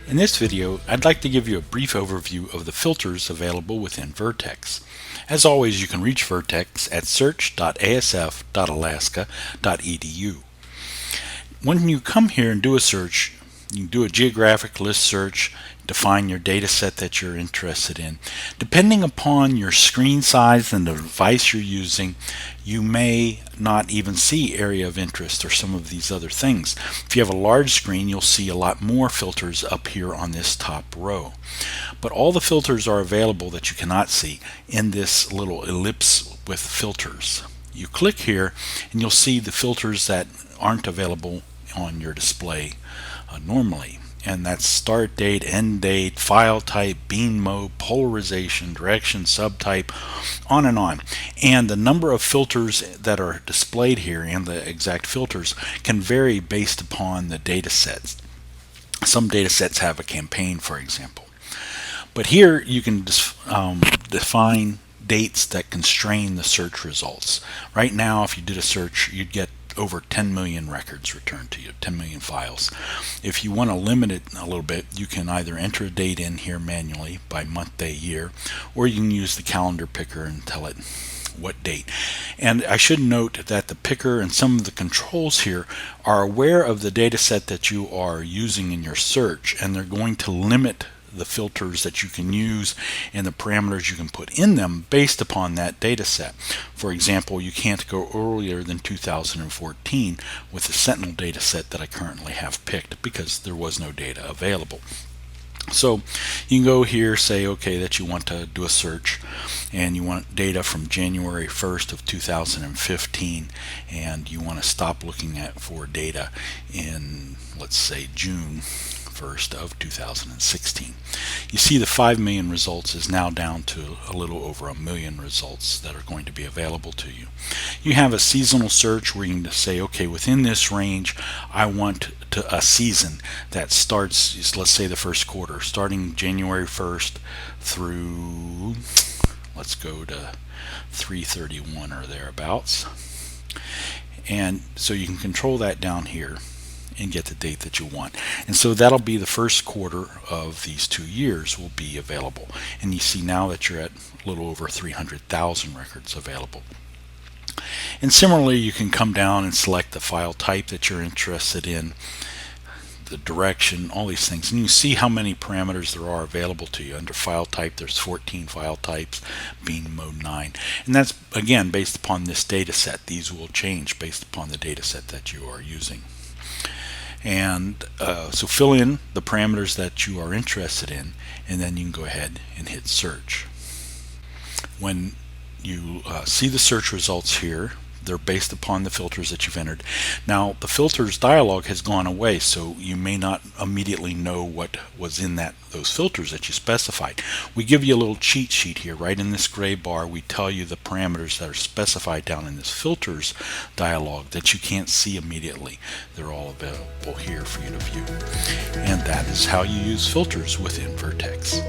In this video, I'd like to give you a brief overview of the filters available within Vertex. As always, you can reach Vertex at search.asf.alaska.edu. When you come here and do a search, you can do a geographic list search, define your data set that you're interested in. Depending upon your screen size and the device you're using, you may not even see area of interest or some of these other things. If you have a large screen, you'll see a lot more filters up here on this top row. But all the filters are available that you cannot see in this little ellipse with filters. You click here and you'll see the filters that aren't available on your display normally, and that's start date, end date, file type, beam mode, polarization, direction, subtype, on and on. And the number of filters that are displayed here and the exact filters can vary based upon the data sets. Some data sets have a campaign, for example. But here you can define dates that constrain the search results. Right now, if you did a search, you'd get over 10 million records returned to you, 10 million files. If you want to limit it a little bit, you can either enter a date in here manually by month, day, year, or you can use the calendar picker and tell it what date. And I should note that the picker and some of the controls here are aware of the data set that you are using in your search, and they're going to limit the filters that you can use and the parameters you can put in them based upon that data set. For example, you can't go earlier than 2014 with the Sentinel data set that I currently have picked because there was no data available. So you can go here, say okay that you want to do a search and you want data from January 1st of 2015, and you want to stop looking at for data in, let's say, June 1st of 2016. You see the 5 million results is now down to a little over a million results that are going to be available to you. You have a seasonal search where you can say, okay, within this range I want a season that starts, let's say, the first quarter, starting January 1st through, let's go to 3/31 or thereabouts. And so you can control that down here and get the date that you want. And so that'll be the first quarter of these 2 years will be available. And you see now that you're at a little over 300,000 records available. And similarly, you can come down and select the file type that you're interested in, the direction, all these things, and you see how many parameters there are available to you. Under file type, there's 14 file types, beam mode 9, and that's again based upon this data set. These will change based upon the data set that you are using. And so fill in the parameters that you are interested in, and then you can go ahead and hit search. When you see the search results here, they're based upon the filters that you've entered. Now the filters dialog has gone away, so you may not immediately know what was in those filters that you specified. We give you a little cheat sheet here. Right in this gray bar, we tell you the parameters that are specified down in this filters dialog that you can't see immediately. They're all available here for you to view. And that is how you use filters within Vertex.